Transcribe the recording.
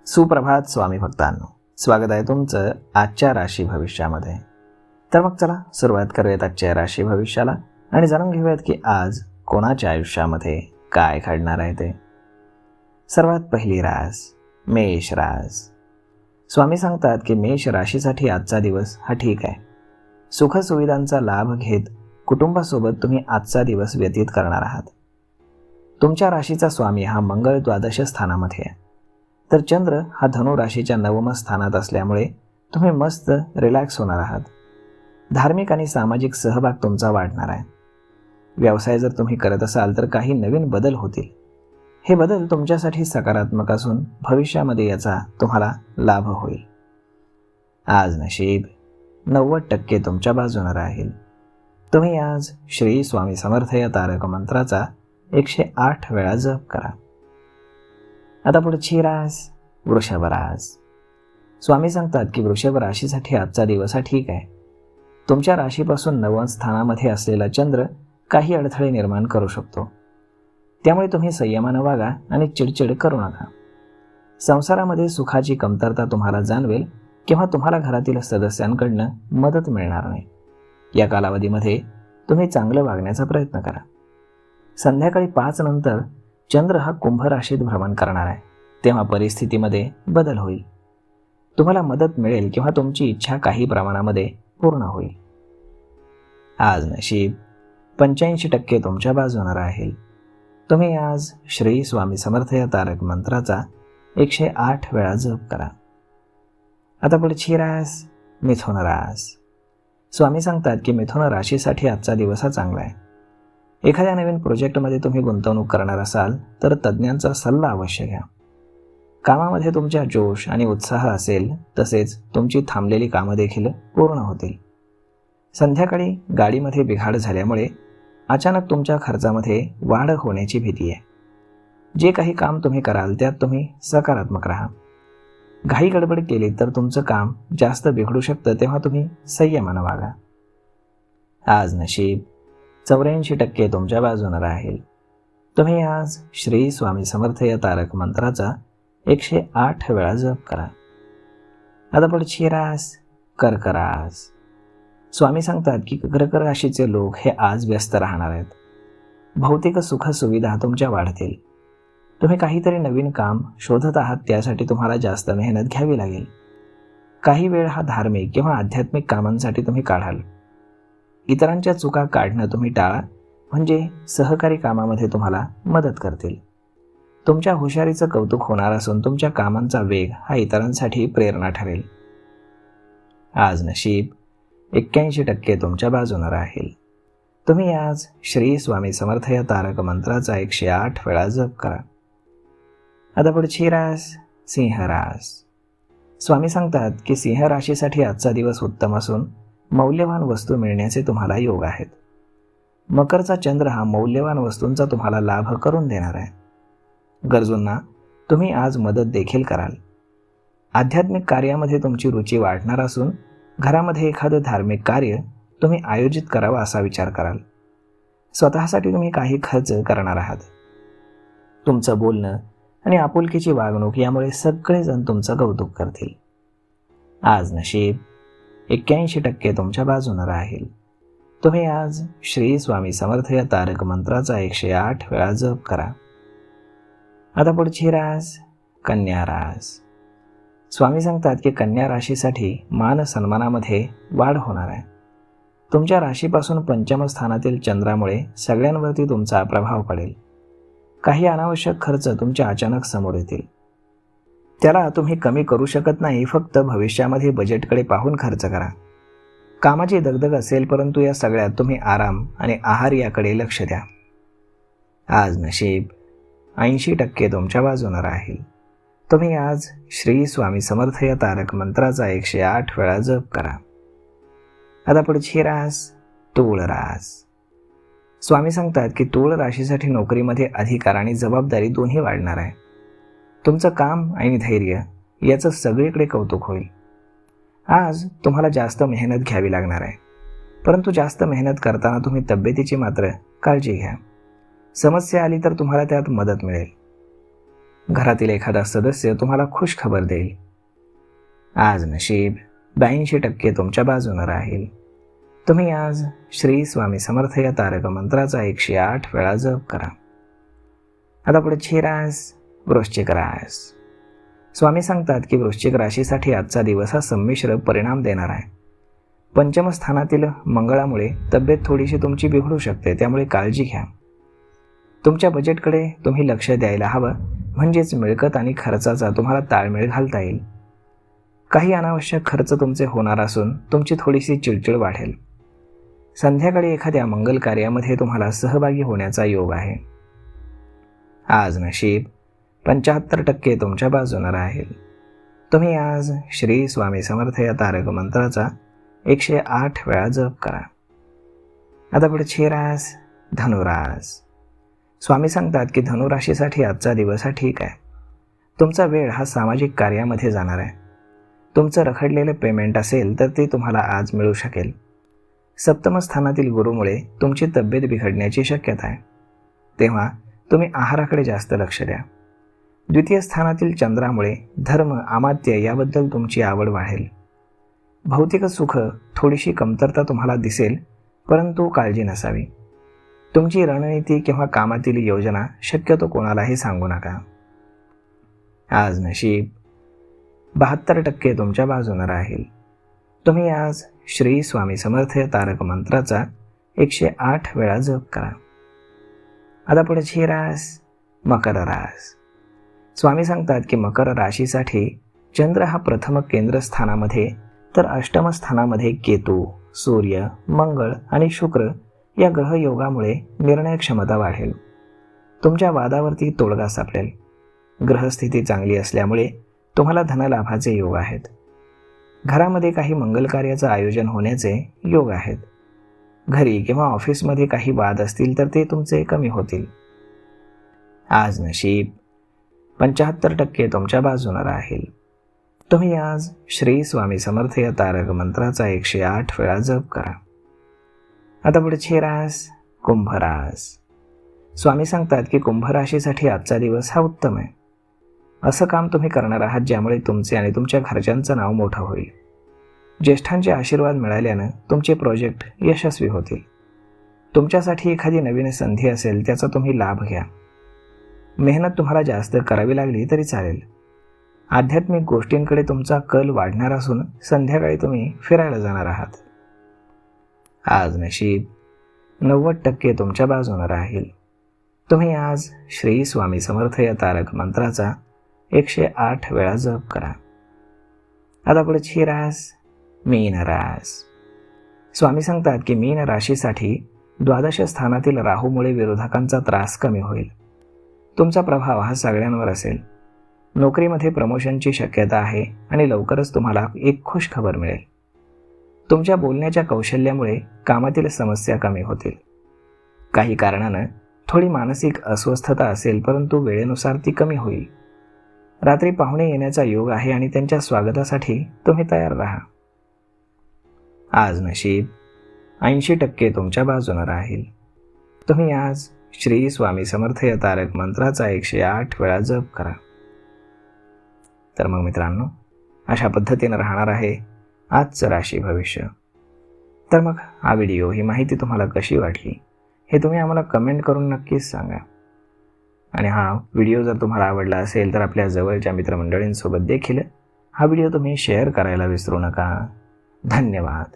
सुप्रभात स्वामी भक्तांनो, स्वागत आहे तुमचं आजच्या राशी भविष्यामध्ये. तर मग चला सुरुवात करूयात आजच्या राशी भविष्याला आणि जाणून घेऊयात की आज कोणाच्या आयुष्यामध्ये काय घडणार आहे ते. सर्वात पहिली रास मेष रास. स्वामी सांगतात की मेष राशीसाठी आजचा दिवस हा ठीक आहे. सुखसुविधांचा लाभ घेत कुटुंबासोबत तुम्ही आजचा दिवस व्यतीत करणार आहात. तुमच्या राशीचा स्वामी हा मंगळ द्वादश स्थानामध्ये आहे, तर चंद्र हा धनु राशीच्या नवम स्थानात असल्यामुळे तुम्ही मस्त रिलॅक्स होणार आहात. धार्मिक आणि सामाजिक सहभाग तुमचा वाढणार आहे. व्यवसाय जर तुम्ही करत असाल तर काही नवीन बदल होतील. हे बदल तुमच्यासाठी सकारात्मक असून भविष्यामध्ये याचा तुम्हाला लाभ होईल. आज नशीब 90% तुमच्या बाजूने राहील. तुम्ही आज श्री स्वामी समर्थ या तारक मंत्राचा 108 वेळा जप करा. आता पुढची रास वृषभ रास. स्वामी सांगतात की वृषभ राशीसाठी आजचा दिवस हा ठीक आहे. तुमच्या राशीपासून नवम स्थानामध्ये असलेला चंद्र काही अडथळे निर्माण करू शकतो. त्यामुळे तुम्ही संयमानं वागा आणि चिडचिड करू नका. संसारामध्ये सुखाची कमतरता तुम्हाला जाणवेल किंवा तुम्हाला घरातील सदस्यांकडनं मदत मिळणार नाही. या कालावधीमध्ये तुम्ही चांगलं वागण्याचा प्रयत्न करा. संध्याकाळी 5 नंतर चंद्र हा कुंभ राशीत भ्रमण करणार आहे, तेव्हा परिस्थितीमध्ये बदल होईल. तुम्हाला मदत मिळेल किंवा तुमची इच्छा काही प्रमाणामध्ये पूर्ण होईल. आज नशीब 85% तुमच्या बाजूने राहील. तुम्ही आज श्री स्वामी समर्थ या तारक मंत्राचा 108 वेळा जप करा. आता पुढची रास मिथुन रास. स्वामी सांगतात की मिथुन राशीसाठी आजचा दिवस हा चांगला आहे. एखाद्या नवीन प्रोजेक्टमध्ये तुम्ही गुंतवणूक करणार असाल तर तज्ज्ञांचा सल्ला अवश्य घ्या. कामामध्ये तुमच्या जोश आणि उत्साह असेल, तसेच तुमची थांबलेली कामं देखील पूर्ण होतील. संध्याकाळी गाडीमध्ये बिघाड झाल्यामुळे अचानक तुमच्या खर्चामध्ये वाढ होण्याची भीती आहे. जे काही काम तुम्ही कराल त्यात तुम्ही सकारात्मक राहा. घाई गडबड केली तर तुमचं काम जास्त बिघडू शकतं, तेव्हा तुम्ही संयमानं वागा. आज नशीब 84% तुमच्या बाजूने राहील. तुम्ही आज श्री स्वामी समर्थ या तारक मंत्राचा 108 वेळा जप करा. आता पुढची रास कर्क रास. स्वामी सांगतात की कर्क राशीचे लोक हे आज व्यस्त राहणार आहेत. भौतिक सुखसुविधा तुमच्या वाढतील. तुम्ही काहीतरी नवीन काम शोधत आहात, त्यासाठी तुम्हाला जास्त मेहनत घ्यावी लागेल. काही वेळ हा धार्मिक किंवा आध्यात्मिक कामांसाठी तुम्ही काढाल. इतरांच्या चुका काढणं तुम्ही टाळा, म्हणजे सहकारी कामामध्ये तुम्हाला मदत करतील. तुमच्या हुशारीचं कौतुक होणार असून तुमच्या कामांचा वेग हा इतरांसाठी प्रेरणा ठरेल. आज नशीब 81% तुमच्या बाजूने राहील. तुम्ही आज श्री स्वामी समर्थ या तारक मंत्राचा 108 वेळा जप करा. आता पुढची रास सिंह रास. स्वामी सांगतात की सिंह राशीसाठी आजचा दिवस उत्तम असून मौल्यवान वस्तू मिळण्याचे तुम्हाला योग आहेत. मकरचा चंद्र हा मौल्यवान वस्तूंचा तुम्हाला लाभ करून देणार आहे. गरजूंना तुम्ही आज मदत देखील कराल. आध्यात्मिक कार्यामध्ये तुमची रुची वाढणार असून घरामध्ये एखादं धार्मिक कार्य तुम्ही आयोजित करावं असा विचार कराल. स्वतःसाठी तुम्ही काही खर्च करणार आहात. तुमचं बोलणं आणि आपुलकीची वागणूक यामुळे सगळेजण तुमचं कौतुक करतील. आज नशीब 81% तुमच्या बाजूने राहील. तुम्ही आज श्री स्वामी समर्थ या तारक मंत्राचा 108 वेळा जप करा. आता पुढची रास कन्या रास. स्वामी सांगतात की कन्या राशीसाठी मान सन्मानामध्ये वाढ होणार आहे. तुमच्या राशीपासून 5म स्थानातील चंद्रामुळे सगळ्यांवरती तुमचा प्रभाव पडेल. काही अनावश्यक खर्च तुमच्या अचानक समोर येतील. त्याला तुम्ही कमी करू शकत नाही, फक्त भविष्यामध्ये बजेटकडे पाहून खर्च करा. कामाची दगदग असेल, परंतु या सगळ्यात तुम्ही आराम आणि आहार याकडे लक्ष द्या. आज नशीब 80% तुमच्या बाजूने राहील. तुम्ही आज श्री स्वामी समर्थ या तारक मंत्राचा 108 वेळा जप करा. आता पुढची रास तूळ रास. स्वामी सांगतात की तूळ राशीसाठी नोकरीमध्ये अधिकार आणि जबाबदारी दोन्ही वाढणार आहे. तुमचं काम आणि धैर्य याचं सगळीकडे कौतुक होईल. आज तुम्हाला जास्त मेहनत घ्यावी लागणार आहे, परंतु जास्त मेहनत करताना तुम्ही तब्येतीची मात्र काळजी घ्या. समस्या आली तर तुम्हाला त्यात मदत मिळेल. घरातील एखादा सदस्य तुम्हाला खुश खबर देईल. आज नशीब 82% तुमच्या बाजूने राहील. तुम्ही आज श्री स्वामी समर्थ या तारक मंत्राचा 108 वेळा जप करा. आता पुढची रास वृश्चिक रास. स्वामी सांगतात की वृश्चिक राशीसाठी आजचा दिवस हा संमिश्र परिणाम देणार आहे. पंचम स्थानातील मंगळामुळे तब्येत थोडीशी तुमची बिघडू शकते, त्यामुळे काळजी घ्या. तुमच्या बजेटकडे तुम्ही लक्ष द्यायला हवं, म्हणजेच मिळकत आणि खर्चाचा तुम्हाला ताळमेळ घालता येईल. काही अनावश्यक खर्च तुमचे होणार असून तुमची थोडीशी चिडचिड वाढेल. संध्याकाळी एखाद्या मंगल कार्यामध्ये तुम्हाला सहभागी होण्याचा योग आहे. आज नशीब 75% तुमच्या बाजूने राहील. तुम्ही आज श्री स्वामी समर्थ या तारक मंत्राचा 108 वेळा जप करा. आता पुढची रास धनुरास. स्वामी सांगतात की धनुराशीसाठी आजचा दिवस हा ठीक आहे. तुमचा वेळ हा सामाजिक कार्यामध्ये जाणार आहे. तुमचं रखडलेलं पेमेंट असेल तर ते तुम्हाला आज मिळू शकेल. सप्तम स्थानातील गुरुमुळे तुमची तब्येत बिघडण्याची शक्यता आहे, तेव्हा तुम्ही आहाराकडे जास्त लक्ष द्या. द्वितीय स्थानातील चंद्रामुळे धर्म, अमात्य याबद्दल तुमची आवड वाढेल. भौतिक सुख थोडीशी कमतरता तुम्हाला दिसेल, परंतु काळजी नसावी. तुमची रणनीती किंवा कामातील योजना शक्यतो कोणालाही सांगू नका. आज नशीब 72% तुमच्या बाजूने राहील. तुम्ही आज श्री स्वामी समर्थ तारक मंत्राचा 108 वेळा जप करा. आता पुढची रास मकर रास. स्वामी सांगतात की मकर राशीसाठी चंद्र हा प्रथम केंद्रस्थानामध्ये, तर अष्टम स्थानामध्ये केतू, सूर्य, मंगळ आणि शुक्र या ग्रहयोगामुळे निर्णय क्षमता वाढेल. तुमच्या वादावरती तोडगा सापडेल. ग्रहस्थिती चांगली असल्यामुळे तुम्हाला धनलाभाचे योग आहेत. घरामध्ये काही मंगल कार्याचं आयोजन होण्याचे योग आहेत. घरी किंवा ऑफिसमध्ये काही वाद असतील तर ते तुमचे कमी होतील. आज नशीब 75% तुमच्या बाजूने राहील. तुम्ही आज श्री स्वामी समर्थ या तारक मंत्राचा 108 वेळा जप करा. आता पुढची रास कुंभ रास. स्वामी सांगतात की कुंभ राशीसाठी आजचा दिवस हा उत्तम आहे. असं काम तुम्ही करणार आहात ज्यामुळे तुमचे आणि तुमच्या घरच्यांचं नाव मोठं होईल. ज्येष्ठांचे आशीर्वाद मिळाल्यानं तुमचे प्रोजेक्ट यशस्वी होतील. तुमच्यासाठी एखादी नवीन संधी असेल त्याचा तुम्ही लाभ घ्या. मेहनत तुम्हाला जास्त करावी लागली तरी चालेल. आध्यात्मिक गोष्टींकडे तुमचा कल वाढणार असून संध्याकाळी तुम्ही फिरायला जाणार आहात. आज नशीब 90% तुमच्या बाजूने राहील. तुम्ही आज श्री स्वामी समर्थ या तारक मंत्राचा 108 वेळा जप करा. आता पुढची रास मीन रास. स्वामी सांगतात की मीन राशीसाठी द्वादश स्थानातील राहूमुळे विरोधकांचा त्रास कमी होईल. तुमचा प्रभाव हा सगळ्यांवर असेल. नोकरीमध्ये प्रमोशनची शक्यता आहे आणि लवकरच तुम्हाला एक खुश खबर मिळेल. तुमच्या बोलण्याच्या कौशल्यामुळे कामातील समस्या कमी होतील. काही कारणानं थोडी मानसिक अस्वस्थता असेल, परंतु वेळेनुसार ती कमी होईल. रात्री पाहुणे येण्याचा योग आहे आणि त्यांच्या स्वागतासाठी तुम्ही तयार राहा. आज नशीब 80% तुमच्या बाजूने राहील. तुम्ही आज श्री स्वामी समर्थ या तारक मंत्राचा 108 वेळा जप करा. तर मग मित्रांनो, अशा पद्धतीने राहणार आहे आजचं राशी भविष्य. तर मग हा व्हिडिओ, ही माहिती तुम्हाला कशी वाटली हे तुम्ही आम्हाला कमेंट करून नक्कीच सांगा. आणि हा व्हिडिओ जर तुम्हाला आवडला असेल तर आपल्या जवळच्या मित्रमंडळींसोबत देखील हा व्हिडिओ तुम्ही शेअर करायला विसरू नका. धन्यवाद.